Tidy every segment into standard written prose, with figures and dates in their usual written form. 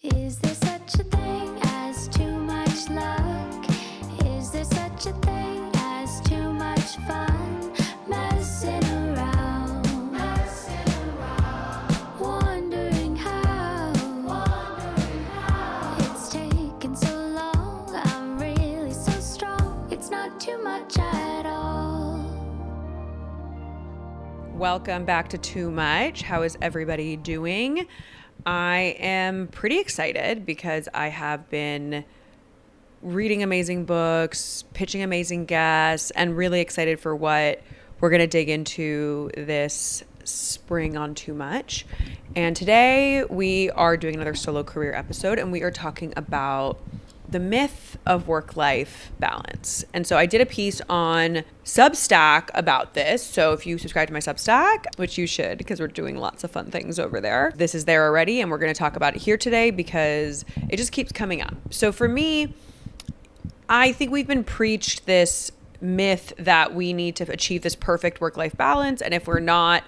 Is there such a thing as too much luck? Is there such a thing as too much fun? Messing around, wondering how it's taken so long. I'm really so strong. It's not too much at all. Welcome back to Too Much. How is everybody doing? I am pretty excited because I have been reading amazing books, pitching amazing guests, and really excited for what we're going to dig into this spring on Too Much. And today we are doing another solo career episode, and we are talking about the myth of work-life balance. And so I did a piece on Substack about this. So if you subscribe to my Substack, which you should because we're doing lots of fun things over there, this is there already. And we're going to talk about it here today because it just keeps coming up. So for me, I think we've been preached this myth that we need to achieve this perfect work-life balance. And if we're not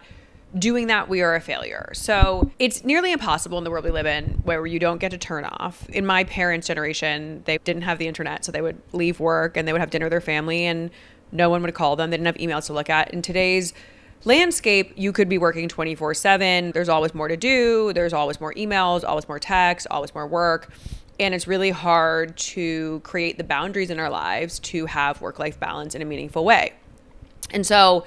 doing that, we are a failure. So it's nearly impossible in the world we live in where you don't get to turn off. In my parents' generation, they didn't have the internet, so they would leave work and they would have dinner with their family and no one would call them. They didn't have emails to look at. In today's landscape, you could be working 24/7. There's always more to do. There's always more emails, always more texts, always more work. And it's really hard to create the boundaries in our lives to have work-life balance in a meaningful way. And so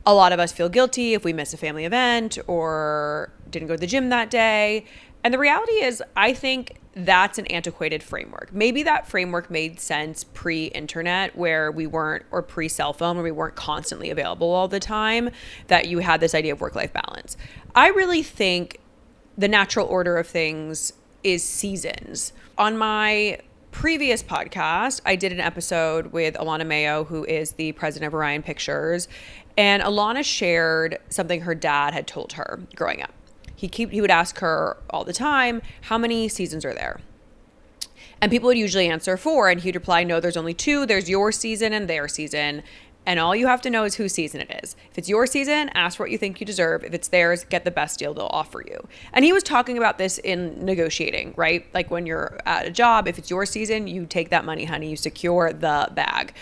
a lot of us feel guilty if we miss a family event or didn't go to the gym that day. And the reality is, I think that's an antiquated framework. Maybe that framework made sense pre-internet where we weren't, or pre-cell phone where we weren't constantly available all the time, that you had this idea of work-life balance. I really think the natural order of things is seasons. On my previous podcast, I did an episode with Alana Mayo, who is the president of Orion Pictures. And Alana shared something her dad had told her growing up. He would ask her all the time, how many seasons are there? And people would usually answer 4. And he'd reply, no, there's only 2. There's your season and their season. And all you have to know is whose season it is. If it's your season, ask for what you think you deserve. If it's theirs, get the best deal they'll offer you. And he was talking about this in negotiating, right? Like when you're at a job, if it's your season, you take that money, honey. You secure the bag.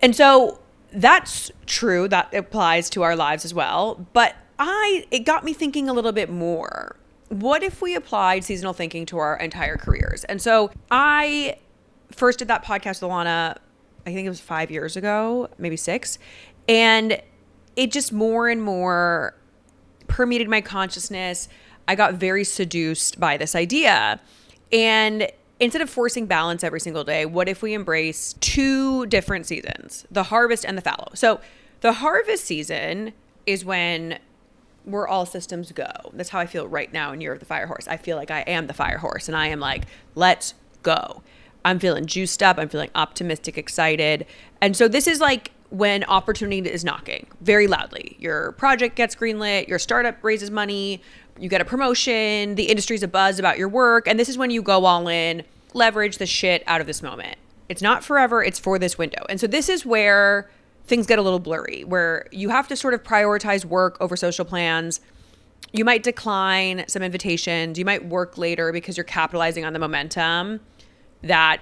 And so that's true. That applies to our lives as well. But it got me thinking a little bit more. What if we applied seasonal thinking to our entire careers? And so I first did that podcast with Alana, I think it was 5 years ago, maybe 6. And it just more and more permeated my consciousness. I got very seduced by this idea. And instead of forcing balance every single day, what if we embrace 2 different seasons, the harvest and the fallow? So the harvest season is when we're all systems go. That's how I feel right now in Year of the Fire Horse. I feel like I am the fire horse and I am like, let's go. I'm feeling juiced up. I'm feeling optimistic, excited. And so this is like when opportunity is knocking very loudly. Your project gets greenlit, your startup raises money, you get a promotion, the industry's abuzz about your work. And this is when you go all in, leverage the shit out of this moment. It's not forever, it's for this window. And so this is where things get a little blurry, where you have to sort of prioritize work over social plans. You might decline some invitations. You might work later because you're capitalizing on the momentum that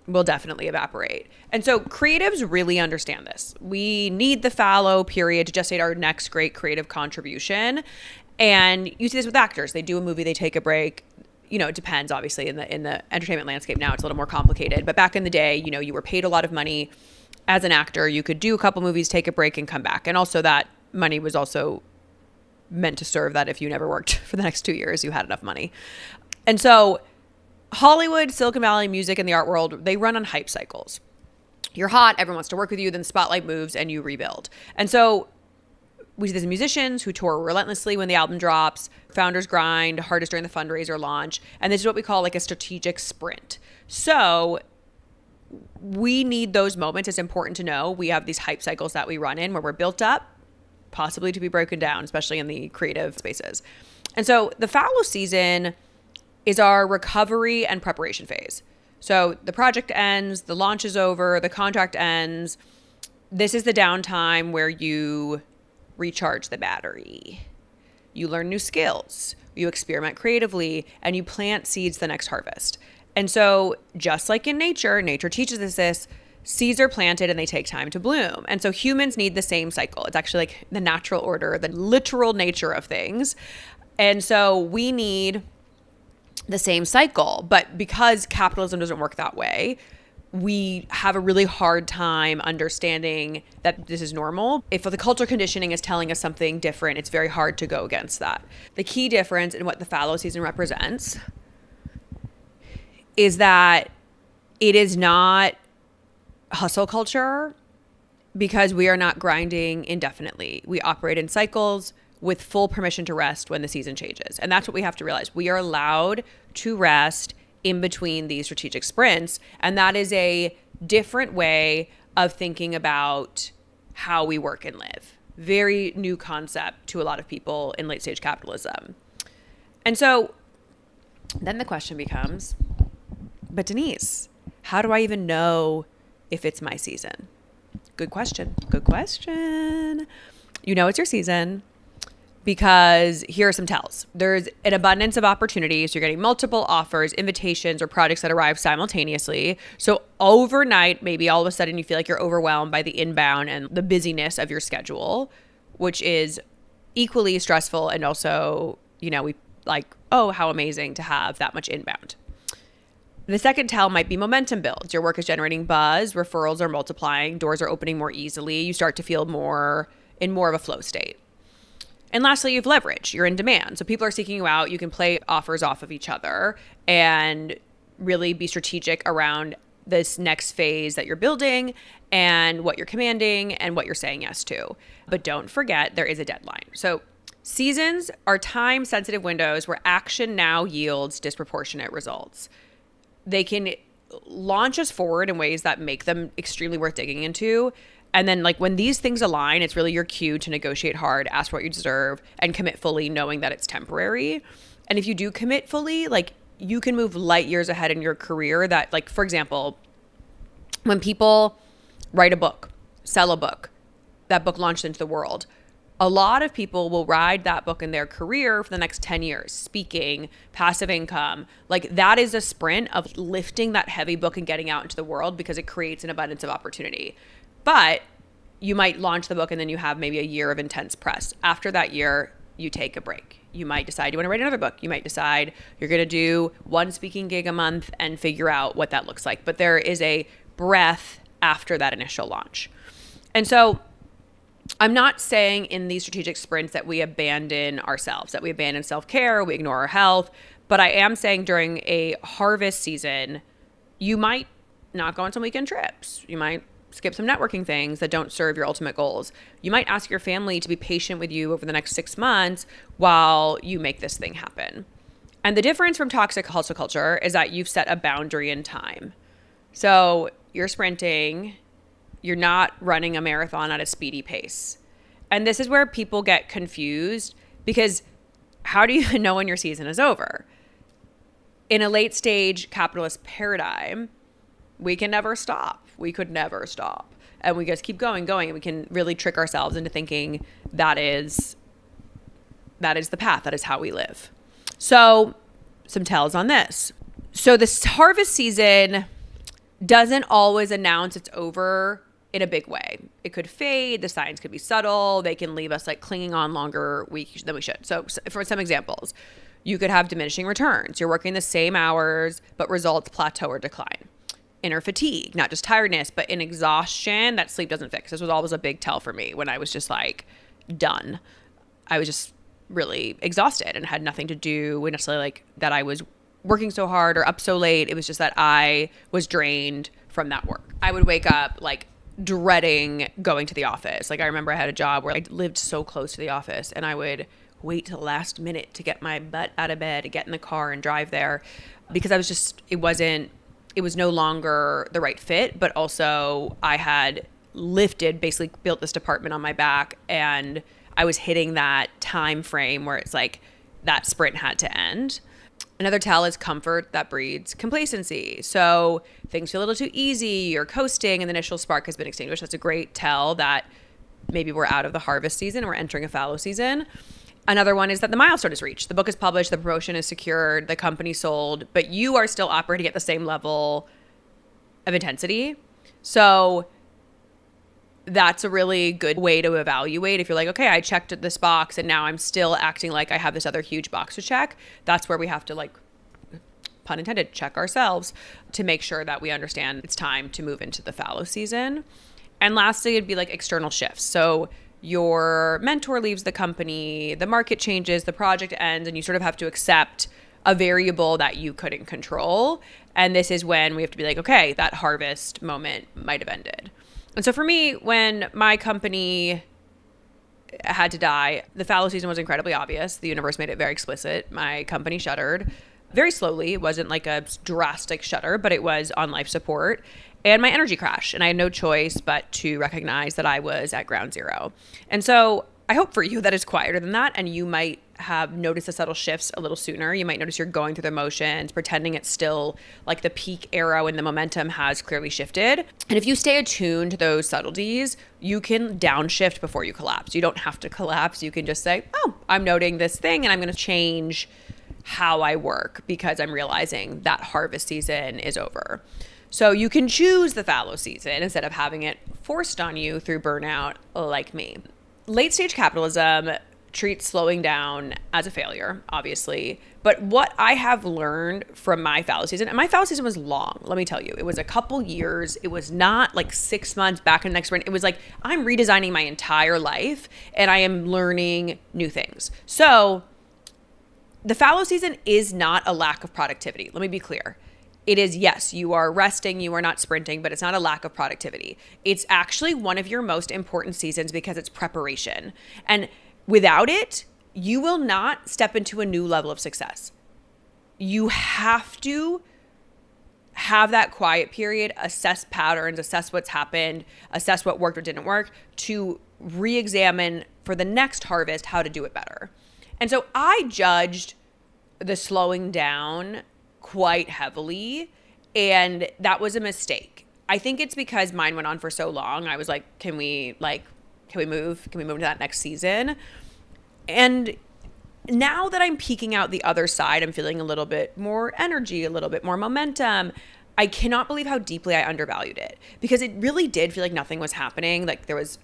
will definitely evaporate. And so creatives really understand this. We need the fallow period to gestate our next great creative contribution. And you see this with actors. They do a movie, they take a break. You know, it depends, obviously, in the entertainment landscape now, it's a little more complicated. But back in the day, you know, you were paid a lot of money as an actor. You could do a couple movies, take a break, and come back. And also that money was also meant to serve that if you never worked for the next 2 years, you had enough money. And so Hollywood, Silicon Valley, music, and the art world, they run on hype cycles. You're hot, everyone wants to work with you, then the spotlight moves and you rebuild. And so we see this in musicians who tour relentlessly when the album drops, founders grind hardest during the fundraiser launch, and this is what we call like a strategic sprint. So we need those moments. It's important to know we have these hype cycles that we run in where we're built up, possibly to be broken down, especially in the creative spaces. And so the fallow season is our recovery and preparation phase. So the project ends, the launch is over, the contract ends. This is the downtime where you recharge the battery. you learn new skills, you experiment creatively, and you plant seeds the next harvest. And so just like in nature teaches us this, seeds are planted and they take time to bloom. And so humans need the same cycle. It's actually like the natural order, the literal nature of things. And so we need the same cycle. But because capitalism doesn't work that way, we have a really hard time understanding that this is normal. If the cultural conditioning is telling us something different, it's very hard to go against that. The key difference in what the fallow season represents is that it is not hustle culture, because we are not grinding indefinitely. We operate in cycles with full permission to rest when the season changes. And that's what we have to realize. We are allowed to rest in between these strategic sprints. And that is a different way of thinking about how we work and live. Very new concept to a lot of people in late stage capitalism. And so then the question becomes, but Denise, how do I even know if it's my season? Good question. Good question. You know it's your season because here are some tells. There's an abundance of opportunities. You're getting multiple offers, invitations, or projects that arrive simultaneously. So overnight, maybe all of a sudden you feel like you're overwhelmed by the inbound and the busyness of your schedule, which is equally stressful. And also, we like, oh, how amazing to have that much inbound. The second tell might be momentum builds. Your work is generating buzz, referrals are multiplying, doors are opening more easily. You start to feel in more of a flow state. And lastly, you have leverage. You're in demand. So people are seeking you out. You can play offers off of each other and really be strategic around this next phase that you're building and what you're commanding and what you're saying yes to. But don't forget, there is a deadline. So seasons are time-sensitive windows where action now yields disproportionate results. They can launch us forward in ways that make them extremely worth digging into. And then when these things align, it's really your cue to negotiate hard, ask for what you deserve, and commit fully, knowing that it's temporary. And if you do commit fully, you can move light years ahead in your career. That, for example, when people write a book, sell a book, that book launched into the world, a lot of people will ride that book in their career for the next 10 years, speaking, passive income. That is a sprint of lifting that heavy book and getting out into the world because it creates an abundance of opportunity. But you might launch the book and then you have maybe a year of intense press. After that year, you take a break. You might decide you want to write another book. You might decide you're going to do one speaking gig a month and figure out what that looks like. But there is a breath after that initial launch. And so I'm not saying in these strategic sprints that we abandon ourselves, that we abandon self-care, we ignore our health. But I am saying during a harvest season, you might not go on some weekend trips. You might skip some networking things that don't serve your ultimate goals. You might ask your family to be patient with you over the next 6 months while you make this thing happen. And the difference from toxic hustle culture is that you've set a boundary in time. So you're sprinting, you're not running a marathon at a speedy pace. And this is where people get confused because how do you even know when your season is over? In a late stage capitalist paradigm, we can never stop. We could never stop. And we just keep going. And we can really trick ourselves into thinking that is the path. That is how we live. So some tells on this. So this harvest season doesn't always announce it's over in a big way. It could fade. The signs could be subtle. They can leave us clinging on longer than we should. So for some examples, you could have diminishing returns. You're working the same hours, but results plateau or decline. Inner fatigue, not just tiredness, but in exhaustion that sleep doesn't fix. This was always a big tell for me when I was just done. I was just really exhausted and had nothing to do with necessarily that I was working so hard or up so late. It was just that I was drained from that work. I would wake up dreading going to the office. I remember I had a job where I lived so close to the office and I would wait till the last minute to get my butt out of bed, get in the car and drive there because I was just, it was no longer the right fit, but also I had basically built this department on my back and I was hitting that time frame where it's that sprint had to end. Another tell is comfort that breeds complacency. So things feel a little too easy, you're coasting and the initial spark has been extinguished. That's a great tell that maybe we're out of the harvest season, we're entering a fallow season. Another one is that the milestone is reached. The book is published, the promotion is secured, the company sold, but you are still operating at the same level of intensity. So that's a really good way to evaluate. If you're like, okay, I checked this box and now I'm still acting like I have this other huge box to check. That's where we have to, like, pun intended, check ourselves to make sure that we understand it's time to move into the fallow season. And lastly, it'd be like external shifts. So your mentor leaves the company, the market changes, the project ends, and you sort of have to accept a variable that you couldn't control. And this is when we have to be like, okay, that harvest moment might have ended. And so for me, when my company had to die, the fallow season was incredibly obvious. The universe made it very explicit. My company shuttered very slowly. It wasn't like a drastic shutter, but it was on life support. And my energy crashed. And I had no choice but to recognize that I was at ground zero. And so I hope for you that it's quieter than that, and you might have noticed the subtle shifts a little sooner. You might notice you're going through the motions, pretending it's still like the peak arrow and the momentum has clearly shifted. And if you stay attuned to those subtleties, you can downshift before you collapse. You don't have to collapse. You can just say, oh, I'm noting this thing and I'm going to change how I work because I'm realizing that harvest season is over. So you can choose the fallow season instead of having it forced on you through burnout like me. Late stage capitalism treats slowing down as a failure, obviously. But what I have learned from my fallow season, and my fallow season was long, let me tell you. It was a couple years. It was not like 6 months back in the next sprint. It was like I'm redesigning my entire life and I am learning new things. So the fallow season is not a lack of productivity. Let me be clear. It is, yes, you are resting, you are not sprinting, but it's not a lack of productivity. It's actually one of your most important seasons because it's preparation. And without it, you will not step into a new level of success. You have to have that quiet period, assess patterns, assess what's happened, assess what worked or didn't work to re-examine for the next harvest how to do it better. And so I judged the slowing down quite heavily, and that was a mistake. I think it's because mine went on for so long. I was like, can we move to that next season? And now that I'm peeking out the other side, I'm feeling a little bit more energy, a little bit more momentum. I cannot believe how deeply I undervalued it because it really did feel like nothing was happening. Like there was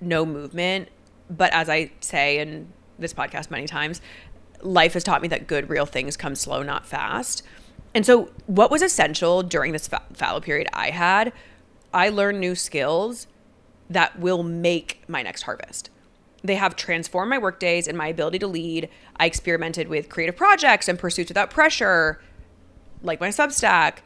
no movement. But as I say in this podcast many times, life has taught me that good, real things come slow, not fast. And so what was essential during this fallow period I learned new skills that will make my next harvest. They have transformed my work days and my ability to lead. I experimented with creative projects and pursuits without pressure, like my Substack.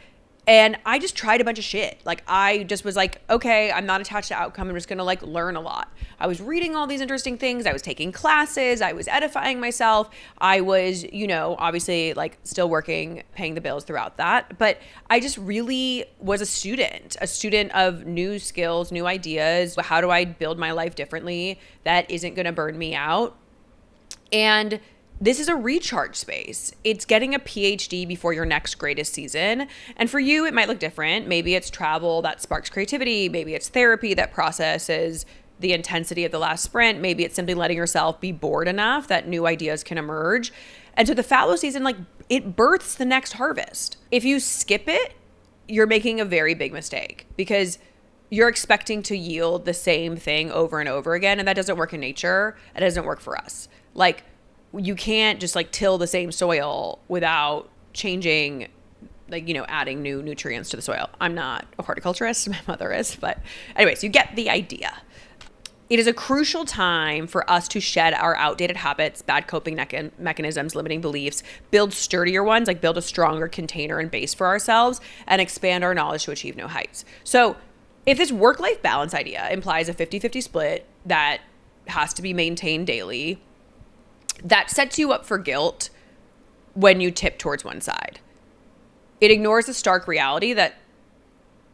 And I just tried a bunch of shit. Like I just was like, okay, I'm not attached to outcome. I'm just going to like learn a lot. I was reading all these interesting things. I was taking classes. I was edifying myself. I was, obviously like still working, paying the bills throughout that. But I just really was a student of new skills, new ideas. How do I build my life differently that isn't going to burn me out? And this is a recharge space. It's getting a PhD before your next greatest season. And for you, it might look different. Maybe it's travel that sparks creativity. Maybe it's therapy that processes the intensity of the last sprint. Maybe it's simply letting yourself be bored enough that new ideas can emerge. And so the fallow season, like it births the next harvest. If you skip it, you're making a very big mistake because you're expecting to yield the same thing over and over again. And that doesn't work in nature. It doesn't work for us. Like, you can't just like till the same soil without changing, adding new nutrients to the soil. I'm not a horticulturist, my mother is, but anyways, you get the idea. It is a crucial time for us to shed our outdated habits, bad coping mechanisms, limiting beliefs, build sturdier ones, like build a stronger container and base for ourselves, and expand our knowledge to achieve new heights. So if this work-life balance idea implies a 50-50 split that has to be maintained daily, that sets you up for guilt when you tip towards one side. It ignores the stark reality that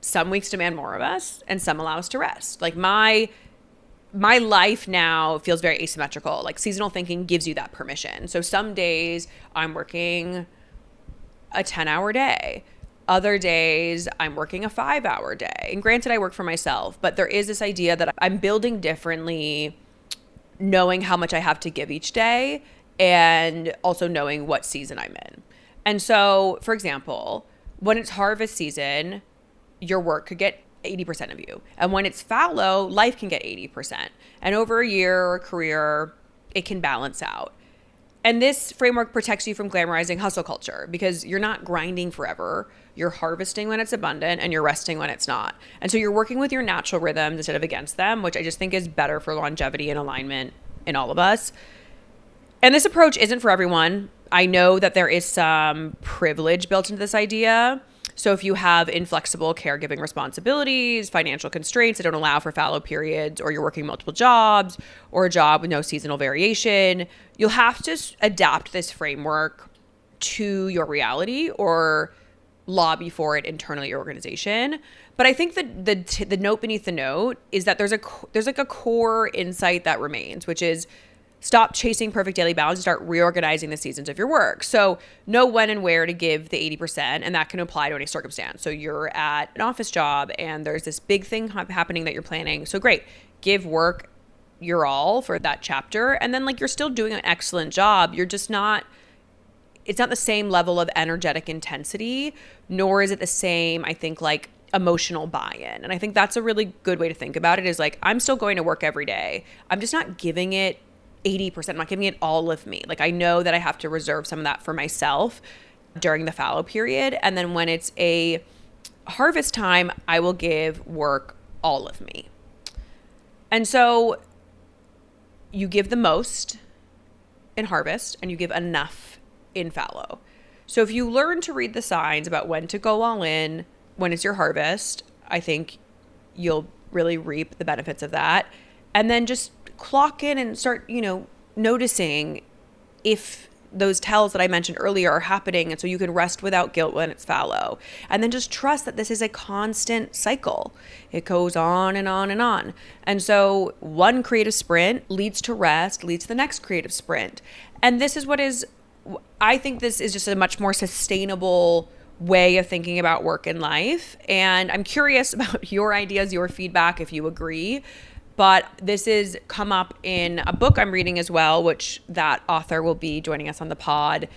some weeks demand more of us and some allow us to rest. Like my life now feels very asymmetrical. Like seasonal thinking gives you that permission. So some days I'm working a 10-hour day. Other days I'm working a 5-hour day. And granted, I work for myself, but there is this idea that I'm building differently knowing how much I have to give each day and also knowing what season I'm in. And so, for example, when it's harvest season, your work could get 80% of you. And when it's fallow, life can get 80%. And over a year or a career, it can balance out. And this framework protects you from glamorizing hustle culture because you're not grinding forever. You're harvesting when it's abundant and you're resting when it's not. And so you're working with your natural rhythms instead of against them, which I just think is better for longevity and alignment in all of us. And this approach isn't for everyone. I know that there is some privilege built into this idea. So if you have inflexible caregiving responsibilities, financial constraints that don't allow for fallow periods, or you're working multiple jobs, or a job with no seasonal variation, you'll have to adapt this framework to your reality or lobby for it internally at your organization. But I think that the note beneath the note is that there's like a core insight that remains, which is stop chasing perfect daily balance and start reorganizing the seasons of your work. So know when and where to give the 80%, and that can apply to any circumstance. So you're at an office job and there's this big thing happening that you're planning. So great, give work your all for that chapter. And then like you're still doing an excellent job. You're just not, it's not the same level of energetic intensity, nor is it the same, I think, like emotional buy-in. And I think that's a really good way to think about it is like, I'm still going to work every day. I'm just not giving it 80%. I'm not giving it all of me. Like I know that I have to reserve some of that for myself during the fallow period. And then when it's a harvest time, I will give work all of me. And so you give the most in harvest and you give enough in fallow. So if you learn to read the signs about when to go all in, when it's your harvest, I think you'll really reap the benefits of that. And then just clock in and start, noticing if those tells that I mentioned earlier are happening. And so you can rest without guilt when it's fallow. And then just trust that this is a constant cycle. It goes on and on and on. And so one creative sprint leads to rest, leads to the next creative sprint. And this is I think this is just a much more sustainable way of thinking about work and life. And I'm curious about your ideas, your feedback, if you agree. But this is come up in a book I'm reading as well, which that author will be joining us on the pod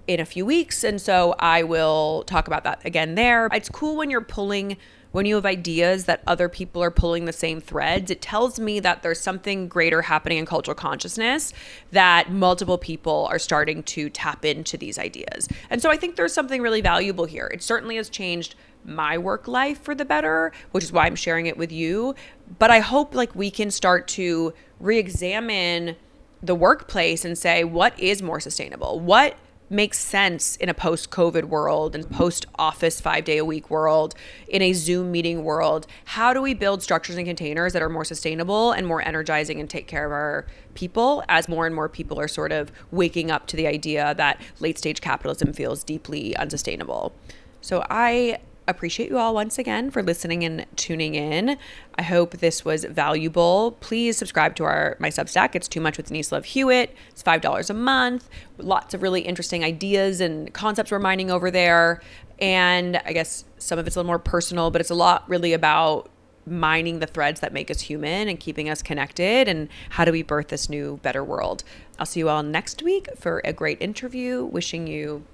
in a few weeks. And so I will talk about that again there. It's cool when you have ideas that other people are pulling the same threads. It tells me that there's something greater happening in cultural consciousness, that multiple people are starting to tap into these ideas. And so I think there's something really valuable here. It certainly has changed my work life for the better, which is why I'm sharing it with you. But I hope like we can start to re-examine the workplace and say, what is more sustainable? What makes sense in a post-COVID world and post-office 5-day-a-week world, in a Zoom meeting world? How do we build structures and containers that are more sustainable and more energizing and take care of our people as more and more people are sort of waking up to the idea that late-stage capitalism feels deeply unsustainable? So I appreciate you all once again for listening and tuning in. I hope this was valuable. Please subscribe to my Substack. It's Too Much with Denise Love Hewitt. It's $5 a month. Lots of really interesting ideas and concepts we're mining over there. And I guess some of it's a little more personal, but it's a lot really about mining the threads that make us human and keeping us connected, and how do we birth this new, better world. I'll see you all next week for a great interview. Wishing you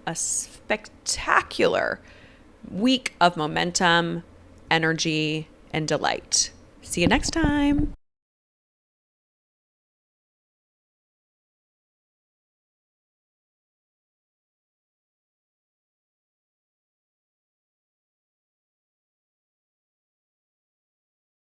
a spectacular week of momentum, energy, and delight. See you next time.